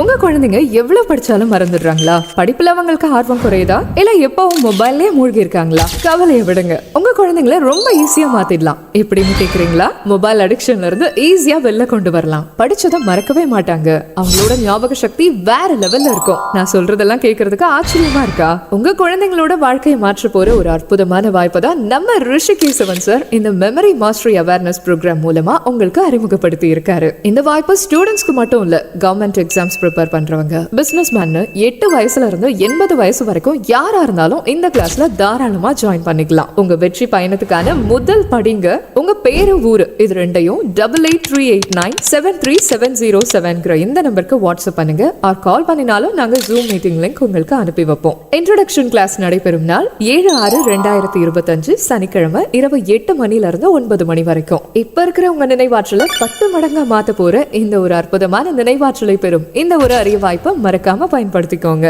உங்க குழந்தைங்க எவ்வளவு படிச்சாலும் மறந்துடுறாங்களா? படிப்புல அவங்களுக்கு ஆர்வம் குறையுதா? இல்ல எப்பவும் மொபைல்லே மூழ்கி இருக்காங்களா? கவலையை விடுங்க, உங்க குழந்தைங்களை ரொம்ப ஈஸியா மாத்திடலாம். எப்படின்னு கேக்குறீங்களா? மொபைல் அடிக்ஷன்ல இருந்து ஈஸியா வெளில கொண்டு வரலாம். படிச்சதை மறக்கவே மாட்டாங்க. அவங்களோட ஞாபக சக்தி வேற லெவல்ல இருக்கும். நான் சொல்றதெல்லாம் கேட்கறதுக்கு ஆச்சரியமா இருக்கா? உங்க குழந்தைங்களோட வாழ்க்கையை மாற்ற போற ஒரு அற்புதமான வாய்ப்பு தான் நம்ம ரிஷிகேசவன் சார் இந்த மெமரி மாஸ்டரி அவேர்னஸ் ப்ரோக்ராம் மூலமா உங்களுக்கு அறிமுகப்படுத்தி இருக்காரு. இந்த வாய்ப்பு ஸ்டூடெண்ட்ஸ்க்கு மட்டும் இல்ல, கவர்மெண்ட் எக்ஸாம்ஸ் ப்ரிப்பேர் பண்றவங்க, பிசினஸ் மேன், 8 வயசுல இருந்து 80 வயசு வரைக்கும் யாரா இருந்தாலும் இந்த கிளாஸ்ல தாராளமா ஜாயின் பண்ணிக்கலாம். உங்க வெற்றி பயணத்துக்கான முதல் படிங்க உங்க பேரு ஊரு இது ரெண்டையும் 8838973707 இந்த நம்பருக்கு வாட்ஸ்அப் பண்ணுங்க. ஆர் கால் பண்ணினாலும் நாங்க ஜூம் மீட்டிங் லிங்க் உங்களுக்கு அனுப்பி வைப்போம். இன்ட்ரோடக்ஷன் கிளாஸ் நடைபெறும் நாள் 7/6/2025 சனிக்கிழமை இரவு 8 மணில இருந்து 9 மணி வரைக்கும். இப்ப இருக்கிற உங்க நினைவாற்றலை 10 மடங்கா மாத்த போற இந்த ஒரு அற்புதமான நினைவாற்றலை பெறும் இந்த ஒரு அரிய வாய்ப்பை மறக்காம பயன்படுத்திக்கோங்க.